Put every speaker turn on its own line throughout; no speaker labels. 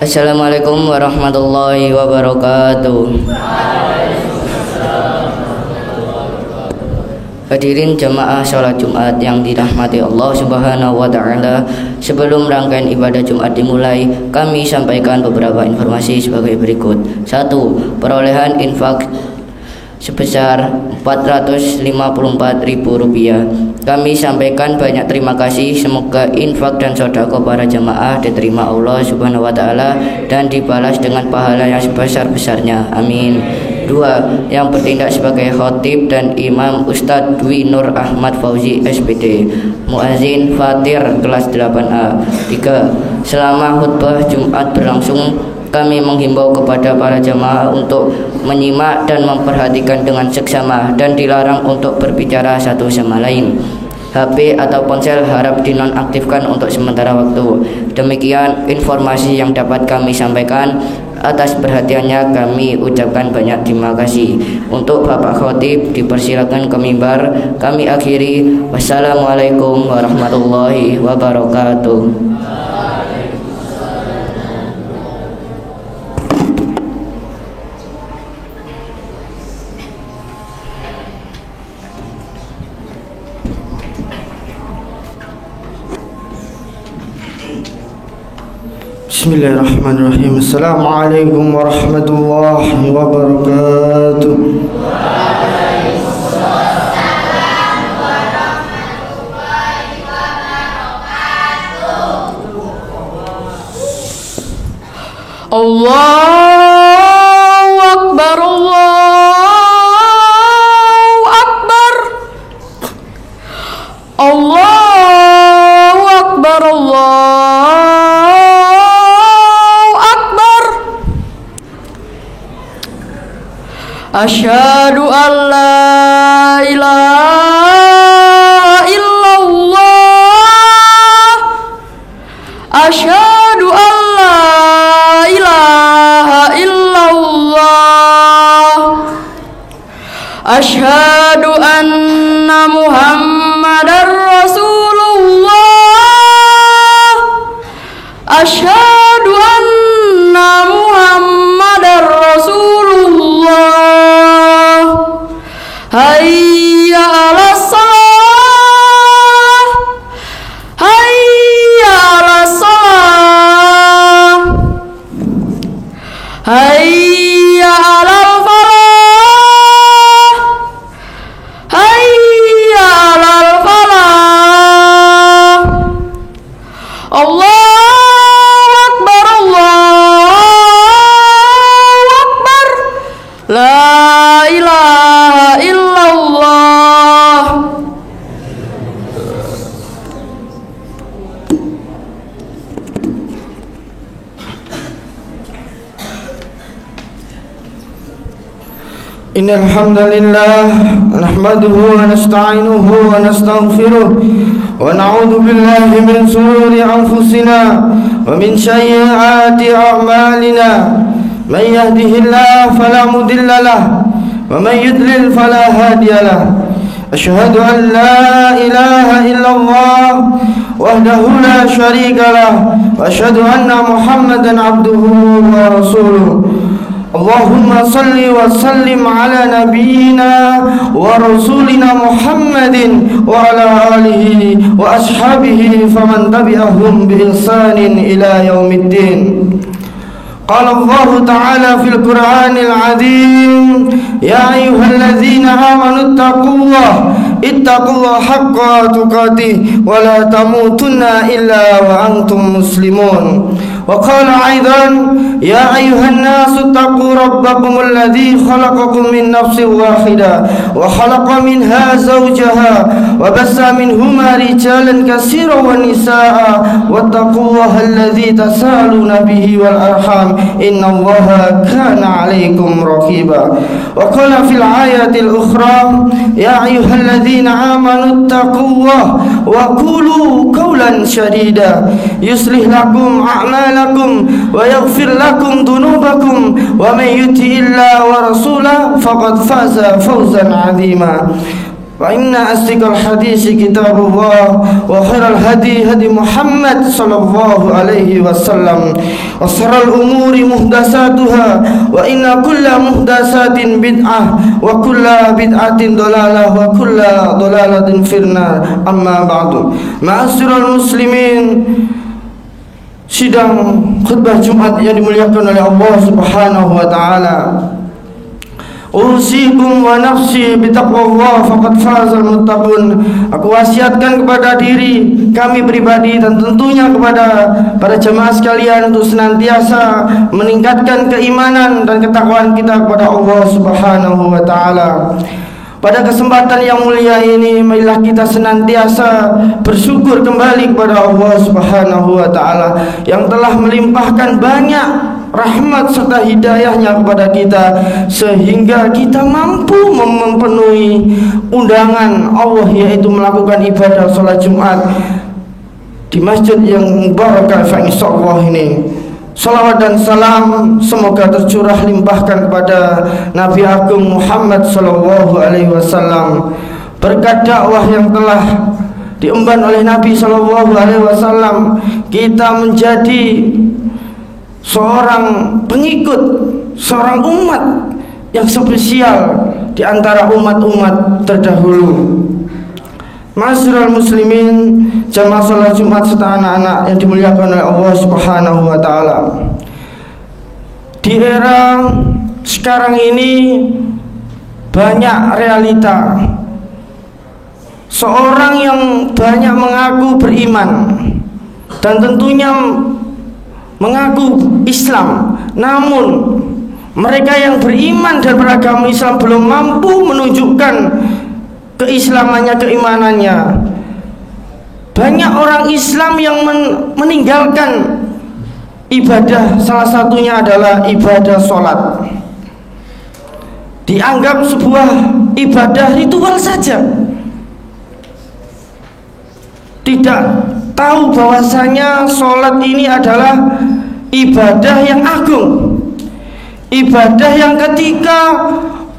Assalamualaikum warahmatullahi wabarakatuh. Hadirin jamaah sholat Jumat yang dirahmati Allah Subhanahu wa Ta'ala, sebelum rangkaian ibadah Jumat dimulai, kami sampaikan beberapa informasi sebagai berikut. 1. Perolehan infak sebesar Rp454.000. Kami sampaikan banyak terima kasih. Semoga infak dan sedekah para jamaah diterima Allah Subhanahu wa Ta'ala dan dibalas dengan pahala yang sebesar-besarnya. Amin. 2. Yang bertindak sebagai khotib dan imam Ustadz Dwi Nur Ahmad Fauzi SPD, muazin Fatir kelas 8A. 3. Selama khutbah Jumat berlangsung, kami menghimbau kepada para jamaah untuk menyimak dan memperhatikan dengan seksama dan dilarang untuk berbicara satu sama lain. HP atau ponsel harap dinonaktifkan untuk sementara waktu. Demikian informasi yang dapat kami sampaikan. Atas perhatiannya kami ucapkan banyak terima kasih. Untuk Bapak Khotib dipersilakan ke mimbar. Kami akhiri. Wassalamualaikum warahmatullahi wabarakatuh.
Bismillahirrahmanirrahim. Assalamualaikum warahmatullahi wabarakatuh.
Allahu Akbar, Allahu Akbar, Allahu Akbar, Allahu Akbar. Asyhadu an la ilaha illallah. Asyhadu an la ilaha illallah. Asyhadu anna Muhammadar Rasulullah. Asyhadu anna Muhammadar Rasulullah. Hayya 'alas shalah, hayya 'alas shalah, hayya 'alal falah, hayya 'alal falah. Allahu Akbar, Allahu Akbar. La ilaha illallah.
Innal hamdalillah nahmaduhu wa nasta'inuhu wa nastaghfiruh wa na'udzu billahi min shururi anfusina wa min sayyiati a'malina. Man yahdihillahu fala mudilla lahu wa man yudlil fala hadiya lahu. Asyhadu an la ilaha illallah wahdahu la syarika lahu wa asyhadu anna Muhammadan abduhu wa rasuluh. Allahumma salli wa sallim ala nabiyyina wa rasulina Muhammadin wa ala alihi wa ashabihi faman tabi'ahum bi ihsanin ila yaumiddin. Qala Allah Ta'ala fil Qur'anil 'Azim, ya ayyuhalladzina amanu ittaqullaha haqqa tuqatih wa la tamutunna illa wa antum muslimun. وقال أيضا يا أيها الناس اتقوا ربكم الذي خلقكم من نفس واحدة وخلق منها زوجها وبث منهما رجالا كثيرا ونساء واتقوا الله الذي تساءلون به والأرحام إن الله كان عليكم رقيبا. وقال في الآية الأخرى يا أيها الذين آمنوا اتقوا الله وقولوا قولا سديدا يصلح لكم أعمالكم ويغفر لكم ذنوبكم ومن يطع الله ورسوله فقد فاز فوزا عظيما. فإن أصدق الحديث كتاب الله وخير الهدي هدي محمد صلى الله عليه وسلم وشر الأمور محدثاتها وإن كل محدثات بدعة وكل بدعة ضلالة وكل ضلالة في النار أما بعد معاشرul muslimin. Sidang khutbah Jumat yang dimuliakan oleh Allah Subhanahu wa taala. Usikum wa nafsi bitaqwallah faqad fazal muttaqun. Aku wasiatkan kepada diri kami pribadi dan tentunya kepada para jemaah sekalian untuk senantiasa meningkatkan keimanan dan ketakwaan kita kepada Allah Subhanahu wa taala. Pada kesempatan yang mulia ini, marilah kita senantiasa bersyukur kembali kepada Allah Subhanahu wa taala yang telah melimpahkan banyak rahmat serta hidayahnya kepada kita sehingga kita mampu memenuhi undangan Allah, yaitu melakukan ibadah salat Jumat di masjid yang mubarakah insyaallah ini. Salawat dan salam semoga tercurah limpahkan kepada Nabi Agung Muhammad sallallahu alaihi wasallam. Berkat dakwah yang telah diemban oleh Nabi sallallahu alaihi wasallam, kita menjadi seorang pengikut, seorang umat yang spesial di antara umat-umat terdahulu. Ma'asyiral muslimin, jamaah salat Jumat serta anak-anak yang dimuliakan oleh Allah Subhanahu wa taala. Di era sekarang ini banyak realita. Seorang yang banyak mengaku beriman dan tentunya mengaku Islam, namun mereka yang beriman dan beragama Islam belum mampu menunjukkan keislamannya, keimanannya. Banyak orang Islam yang meninggalkan ibadah, salah satunya adalah ibadah sholat. Dianggap sebuah ibadah ritual saja, tidak tahu bahwasanya sholat ini adalah ibadah yang agung, ibadah yang ketika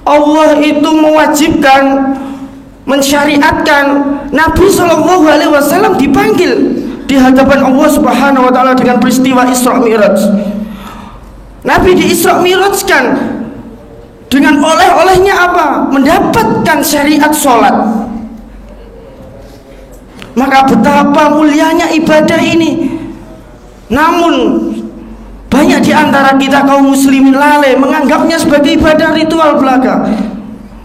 Allah itu mewajibkan, mensyariatkan, Nabi Shallallahu Alaihi Wasallam dipanggil di hadapan Allah Subhanahu Wa Taala dengan peristiwa Isra Mi'raj. Nabi di Isra Mi'rajkan dengan oleh-olehnya apa? Mendapatkan syariat sholat. Maka betapa mulianya ibadah ini. Namun banyak di antara kita kaum muslimin lalai menganggapnya sebagai ibadah ritual belaka,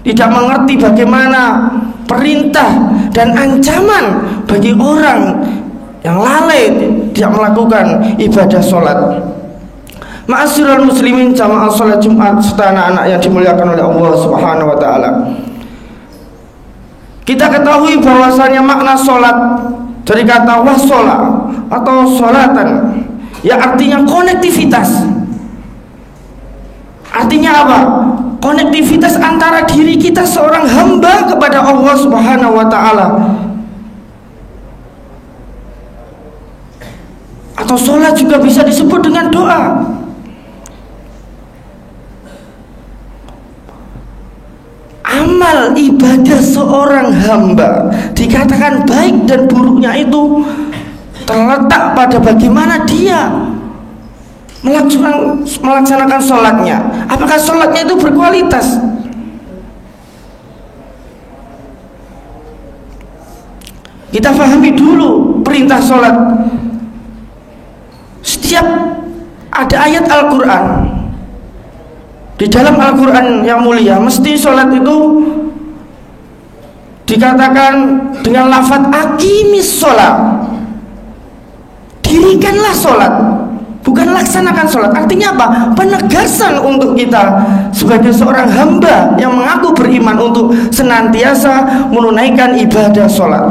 tidak mengerti bagaimana perintah dan ancaman bagi orang yang lalai tidak melakukan ibadah sholat. Ma'asyiral muslimin, jamaah sholat Jumat serta anak-anak yang dimuliakan oleh Allah Subhanahu wa taala. Kita ketahui bahwasanya makna sholat dari kata washola atau sholatan, ya artinya konektivitas. Artinya apa? Konektivitas antara diri kita seorang hamba kepada Allah Subhanahu wa taala. Atau sholat juga bisa disebut dengan doa. Amal ibadah seorang hamba dikatakan baik dan buruknya itu terletak pada bagaimana dia melaksanakan sholatnya. Apakah sholatnya itu berkualitas? Kita pahami dulu perintah sholat. Setiap ada ayat Al-Quran, di dalam Al-Quran yang mulia, mesti sholat itu dikatakan dengan lafaz aqimis sholat, dirikanlah sholat, bukan laksanakan sholat. Artinya apa? Penegasan untuk kita sebagai seorang hamba yang mengaku beriman untuk senantiasa menunaikan ibadah sholat.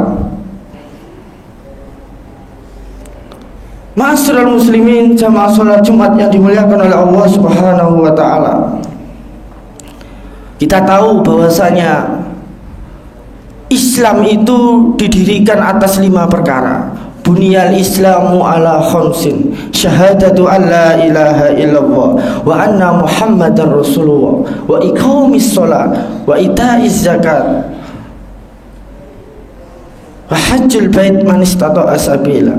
Ma'asyiral muslimin, jamaah sholat Jumat yang dimuliakan oleh Allah Subhanahu wa taala. Kita tahu bahwasanya Islam itu didirikan atas 5 perkara. Buniyal Islamu ala khamsin, syahadatu an la ilaha illallah wa anna Muhammadar Rasulullah wa iqamis shalah wa ita'iz zakat wa hajjul bait man istata'a sabila.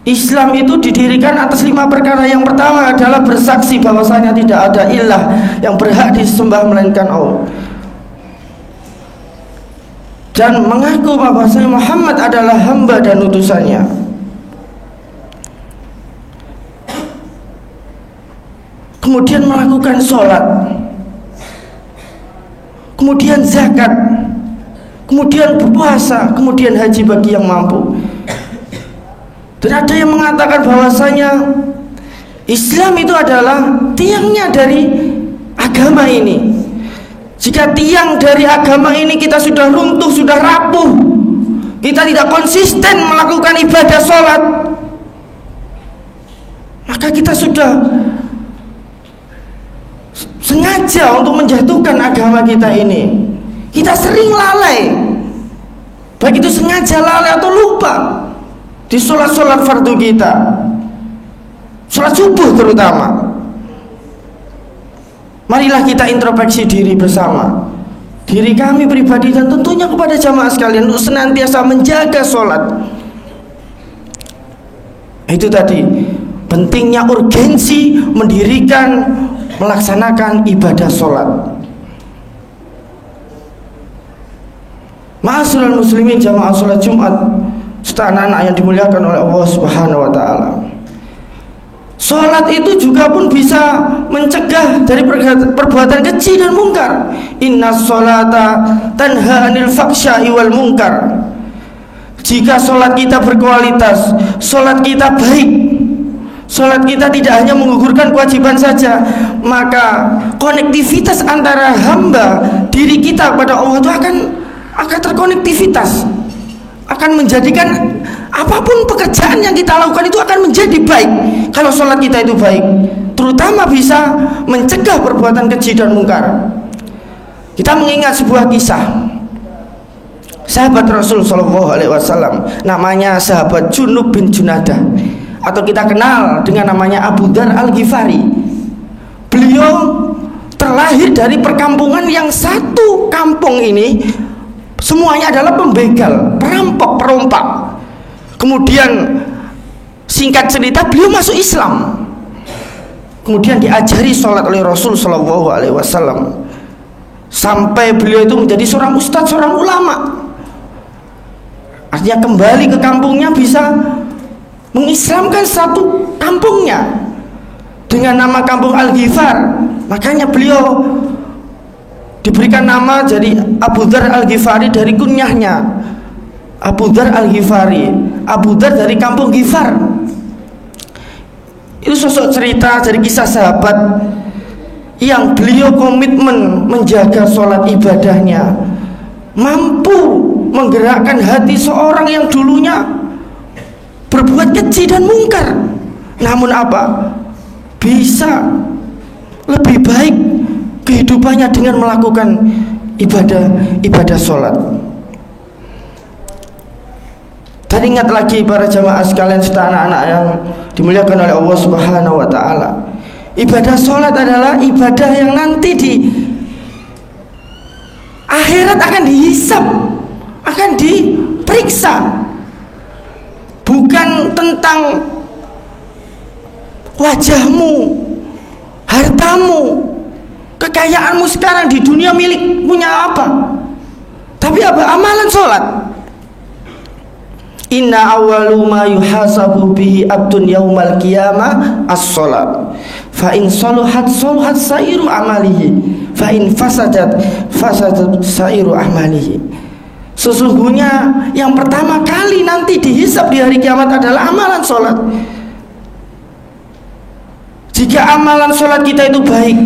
Islam itu didirikan atas 5 perkara. Yang pertama adalah bersaksi bahwasanya tidak ada ilah yang berhak disembah melainkan Allah, dan mengaku bahwasanya Muhammad adalah hamba dan utusannya. Kemudian melakukan sholat, kemudian zakat, kemudian berpuasa, kemudian haji bagi yang mampu. Dan ada yang mengatakan bahwasanya Islam itu adalah tiangnya dari agama ini. Jika tiang dari agama ini kita sudah runtuh, sudah rapuh, kita tidak konsisten melakukan ibadah sholat, maka kita sudah sengaja untuk menjatuhkan agama kita ini. Kita sering lalai, baik itu sengaja lalai atau lupa di sholat-sholat fardu kita, sholat subuh terutama. Marilah kita introspeksi diri bersama, diri kami pribadi dan tentunya kepada jamaah sekalian, untuk senantiasa menjaga sholat. Itu tadi pentingnya urgensi mendirikan, melaksanakan ibadah sholat. Ma'asyiral muslimin jamaah sholat Jumat, serta anak-anak yang dimuliakan oleh Allah Subhanahu wa ta'ala, sholat itu juga pun bisa mencegah dari perbuatan keji dan mungkar. Inna sholata tanha anil faksya'i wal mungkar. Jika sholat kita berkualitas, sholat kita baik, sholat kita tidak hanya menggugurkan kewajiban saja, maka konektivitas antara hamba diri kita kepada Allah itu akan terkonektivitas, akan menjadikan apapun pekerjaan yang kita lakukan itu akan menjadi baik kalau sholat kita itu baik, terutama bisa mencegah perbuatan keji dan mungkar. Kita mengingat sebuah kisah sahabat Rasul Shallallahu Alaihi Wasallam, namanya sahabat Junub bin Junadah, atau kita kenal dengan namanya Abu Dar Al-Ghifari. Beliau terlahir dari perkampungan yang satu kampung ini semuanya adalah pembegal, perampok, perompak. Kemudian singkat cerita beliau masuk Islam, kemudian diajari sholat oleh Rasul Shallallahu Alaihi Wasallam, sampai beliau itu menjadi seorang ustadz, seorang ulama. Artinya kembali ke kampungnya bisa mengislamkan satu kampungnya dengan nama kampung Al-Ghifar. Makanya beliau diberikan nama jadi Abu Dar Al-Ghifari dari kunyahnya, Abu Dar Al-Ghifari, Abu Dar dari kampung Ghifar. Itu sosok cerita dari kisah sahabat yang beliau komitmen menjaga sholat ibadahnya, mampu menggerakkan hati seorang yang dulunya berbuat keji dan mungkar, namun apa? Bisa lebih baik kehidupannya dengan melakukan ibadah sholat. Dan ingat lagi para jamaah sekalian serta anak-anak yang dimuliakan oleh Allah Subhanahu wa ta'ala, ibadah sholat adalah ibadah yang nanti di akhirat akan dihisab, akan diperiksa. Bukan tentang wajahmu, hartamu, kekayaanmu sekarang di dunia milik punya apa, tapi apa? Amalan sholat. Inna awwalu ma yuhasabu bihi abdun yaumal qiyamah as-sholat, fa in saluhat saluhat sairu amalihi, fa in fasadat fasadat sairu amalihi. Sesungguhnya yang pertama kali nanti dihisab di hari kiamat adalah amalan sholat. Jika amalan sholat kita itu baik,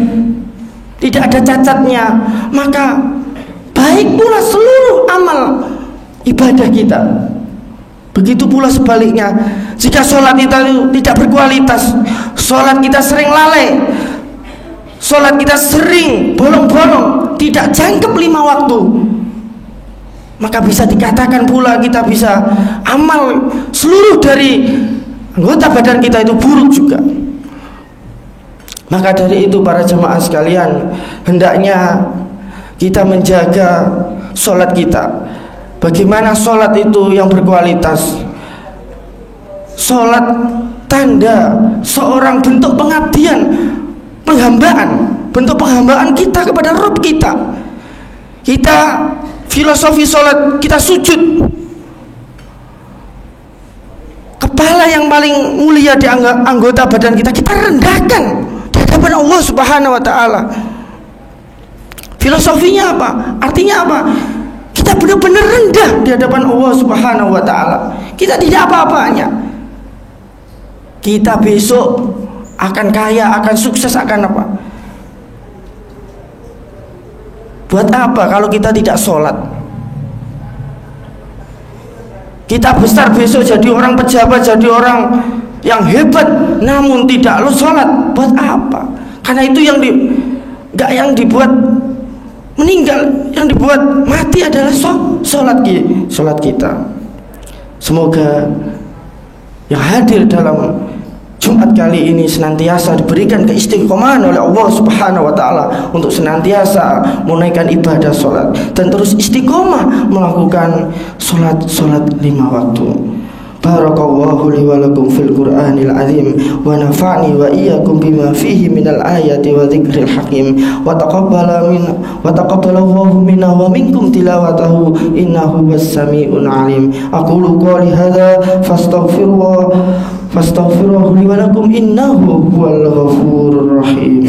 tidak ada cacatnya, maka baik pula seluruh amal ibadah kita. Begitu pula sebaliknya, jika sholat kita itu tidak berkualitas, sholat kita sering lalai, sholat kita sering bolong-bolong, tidak jangkep 5 waktu, maka bisa dikatakan pula kita bisa amal seluruh dari anggota badan kita itu buruk juga. Maka dari itu para jemaah sekalian, hendaknya kita menjaga sholat kita Bagaimana sholat itu yang berkualitas? Sholat tanda seorang bentuk pengabdian, penghambaan, bentuk penghambaan kita kepada Rabb kita. Kita filosofi sholat, kita sujud, kepala yang paling mulia di anggota badan kita, kita rendahkan di hadapan Allah Subhanahu wa ta'ala. Filosofinya apa? Artinya apa? Kita benar-benar rendah di hadapan Allah Subhanahu wa ta'ala. Kita tidak apa-apanya. Kita besok akan kaya, akan sukses, akan apa? Buat apa kalau kita tidak sholat? Kita besar besok jadi orang pejabat, jadi orang yang hebat, namun tidak lu sholat, buat apa? Karena itu yang yang dibuat meninggal, yang dibuat mati adalah sholat kita. Semoga yang hadir dalam Jumat kali ini senantiasa diberikan keistiqomahan oleh Allah Subhanahu wa ta'ala untuk senantiasa menunaikan ibadah sholat dan terus istiqomah melakukan sholat 5 waktu. Barakallahu li wa lakum fil Qur'anil azim wa nafa'ni wa iyyakum bima fihi minal ayati wa dzikril hakim wa taqabbalallahu minna wa minkum tilawatahu innahu was-sami'un alim. Aqulu qouli hadza fastaghfiruhu li wa lakum innahu huwal ghafurur rahim.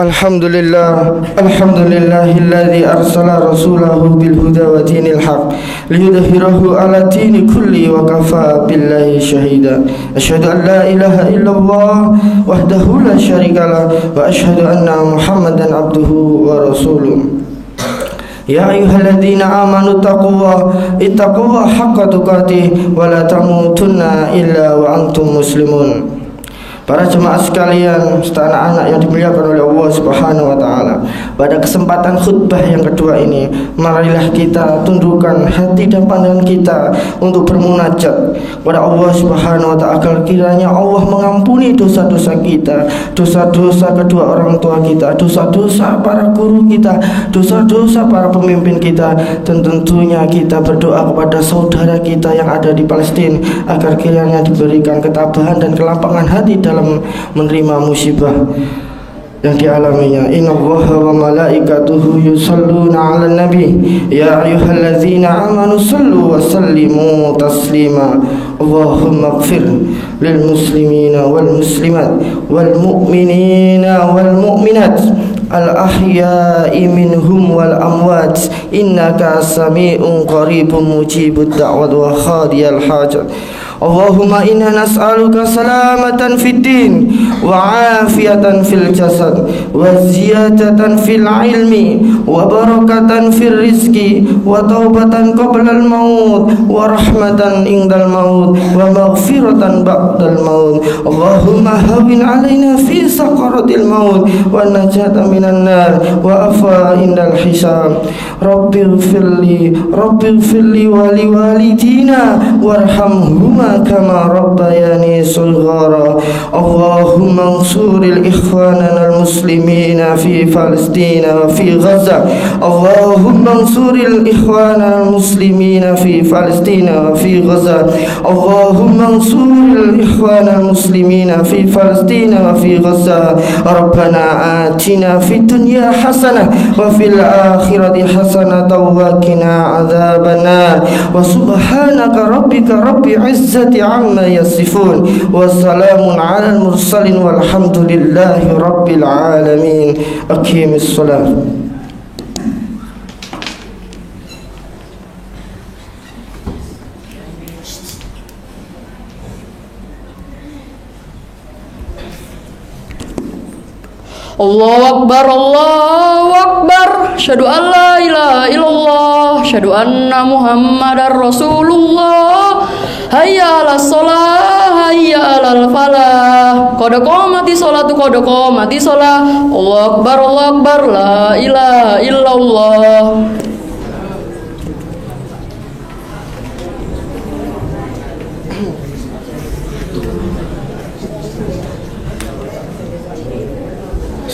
Alhamdulillahilladzi arsala rasulahu bil huda wa dinil haq liyudhhirahu ala dini kulli wa kafa billahi shahida. Asyhadu an la ilaha illallah wahdahu la syarikalah wa asyhadu anna Muhammadan abduhu wa rasuluh. Ya ayyuhalladzina amanu ittaqullaha haqqa tuqatih wa la tamutunna illa wa antum muslimun. Para jemaah sekalian, serta anak-anak yang dimuliakan oleh Allah Subhanahu wa ta'ala, pada kesempatan khutbah yang kedua ini, marilah kita tundukkan hati dan pandangan kita untuk bermunajat kepada Allah Subhanahu wa ta'ala, agar kiranya Allah mengampuni dosa-dosa kita, dosa-dosa kedua orang tua kita, dosa-dosa para guru kita, dosa-dosa para pemimpin kita, dan tentunya kita berdoa kepada saudara kita yang ada di Palestina agar kiranya diberikan ketabahan dan kelapangan hati dalam menerima musibah yang dialaminya. Innallaha wa malaikatuhu yusholluna 'alan nabi ya ayyuhalladzina amanu shallu wa sallimu taslima. Allahumma ighfir lil muslimina wal muslimat wal mu'minina wal mu'minat al ahya'i minhum wal amwat innaka sami'un qaribun mujibud da'wat wa khadiyal hajat. Allahumma inna nas'aluka salamatan fid din wa afiyatan fil jasad wa ziyadatan fil ilmi wa barakatan fil rizqi wa taubatan qabla al maut wa rahmatan indal maut wa maghfiratan ba'dal maut. Allahumma hawwin alaina fi saqaratil maut wa najatan minan nar wa afa indal hisab. Rabbighfirli wa liwalidina warhamhuma kama rabbayani shighara. Allahumma ansuril ikhwanana al-muslimina fi Palestina wa fi Gaza. Allahumma ansuril ikhwanana al-muslimina fi Palestina wa fi Gaza. Allahumma ansuril ikhwanana al-muslimina fi Palestina wa fi Gaza. Rabbana atina fid dunya hasanah wa fil akhirati hasanah wa qina adzabannar. Wa subhanaka rabbika rabbil izzati amma yasifun wa salamun alal mursalin walhamdulillahi rabbil alamin. Aqimis shalah.
Allahu Akbar, Allahu Akbar. Asyhadu an la ilaha illallah, asyhadu anna Muhammadar Rasulullah. Hayya 'alas shalah, hayya 'alal falah. Qad qamati sholatu, qad qamati shalah. Allahu Akbar, Allahu Akbar, la ilaha illallah.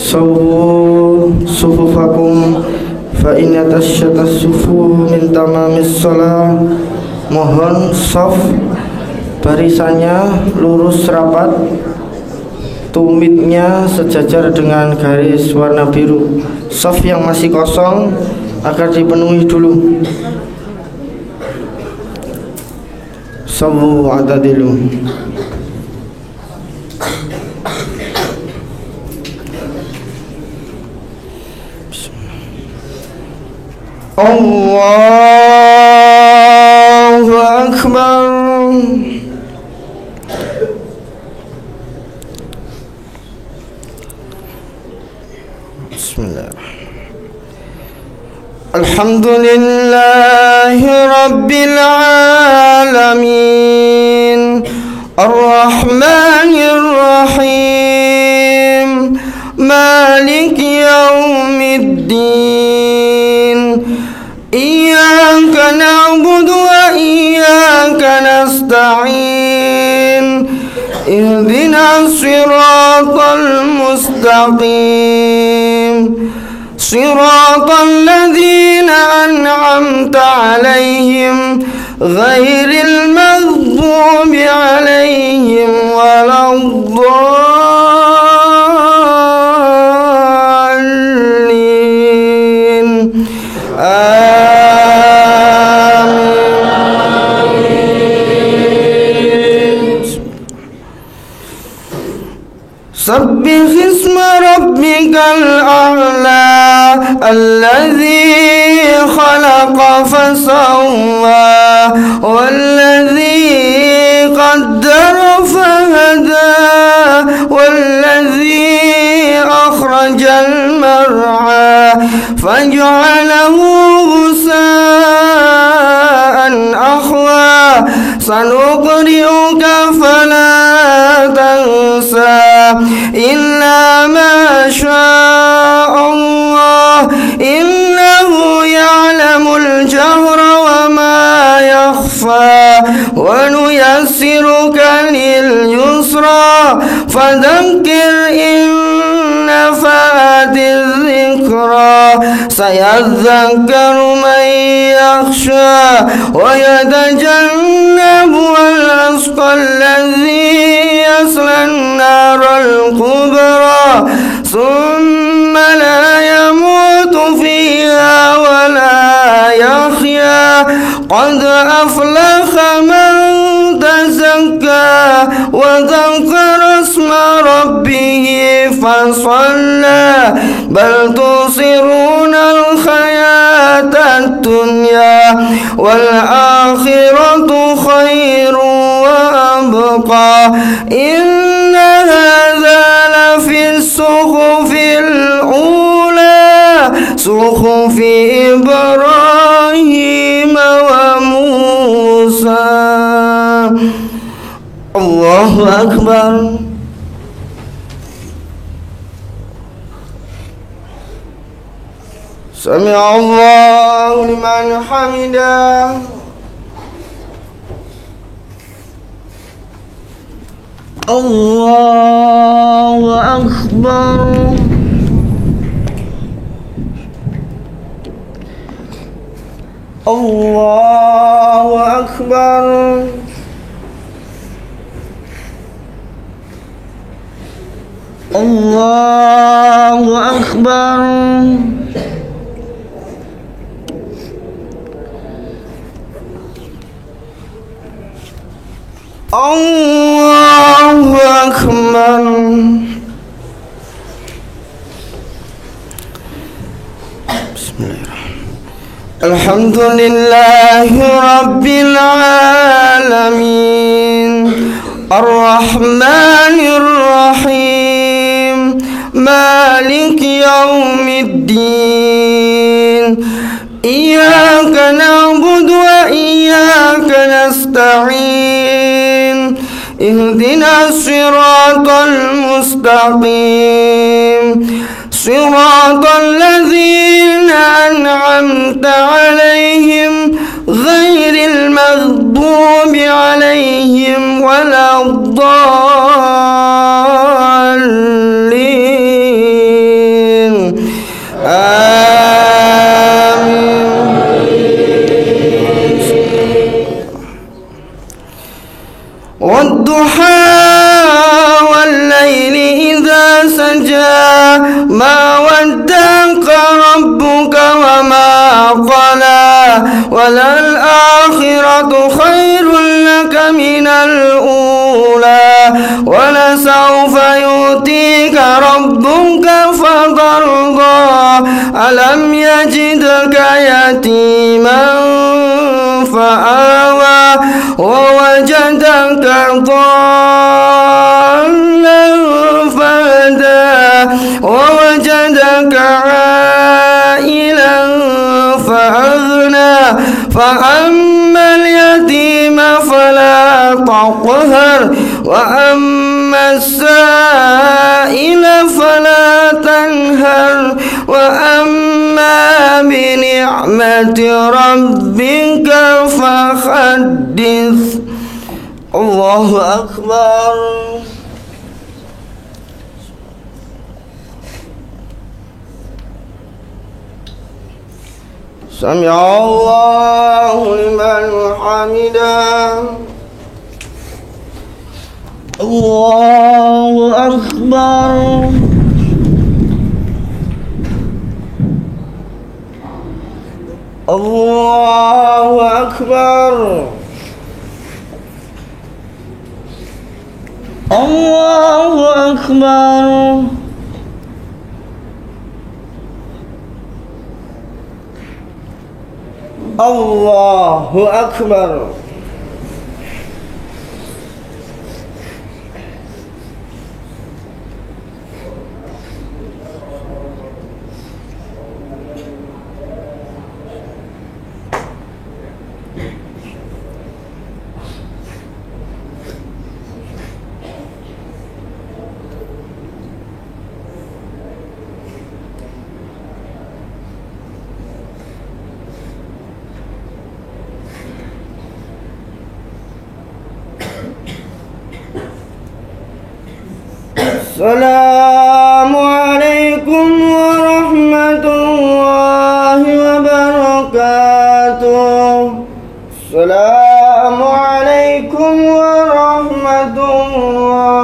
sawu sufufakum fa inna tasyatas sufu min tamamis shalah. Mohon shaf barisannya lurus rapat, tumitnya sejajar dengan garis warna biru. Shaf yang masih kosong akan dipenuhi dulu. Sawu atadilu. Allahu Akbar. Bismillah. Alhamdulillahi Rabbil Alamin, Ar-Rahmanir Rahim, Maliki Yawmiddin. Iyyaka na'budu wa iyyaka nasta'in. Ihdinas siratal mustaqim, siratal ladzina an'amta 'alaihim ghairil maghdubi 'alaihim waladdallin. Sabbih isma rabbikal a'la alladzi khalaqa fasawwa walladzi qaddara fahada walladzi akhrajal mar'a faj'alahu ghusaan ahwa. Sanuqri'uka fala tansa illa ma sya'allah innahu ya'lamul jahra wa ma yakhfa wa nuyassiruka lil yusra fadhakkir in nafa'atiz dhikra sayadhakkaru man yakhsha wa yatajannabu al-ashqa alladhi yasla an-naral kubra thumma la yamutu fiha wa la yahya. Qad aflaha man tazakka wa dhakara isma rabbih fasalla bal tusiruna al-hayata ad-dunya wal akhiratu khairun wa abqa. Inna hadha la fi suhufil ula suhufi Ibrahim wa Musa. Allahu Akbar. Sami'allahu liman hamidah. Allahu Akbar. Allahu Akbar. Allahu Akbar. Allahu Akbar. Bismillahirrahmanirrahim. Alhamdulillahi Rabbil Alamin, Ar-Rahmanir Rahim, Maliki Yawmiddin. Iyyaka na'budu wa iyyaka nasta'in. Ihdinas siratal mustaqim, siratal ladzina an'amta 'alaihim ghairil maghdubi 'alaihim waladdallin. وللآخرة خير لك من الأولى ولسوف يؤتيك ربك فترضى ألم يجدك يتيما فآوى ووجدك ضالا فهدى ووجدك عائلا فأغنى فأما اليتيم فلا تقهر وأما السائل فلا تنهر وأما بنعمة ربك فحدث. الله أكبر. سمع الله لمن حمده. الله أكبر. الله أكبر. الله أكبر. الله أكبر. السلام عليكم ورحمة الله وبركاته. السلام عليكم ورحمة الله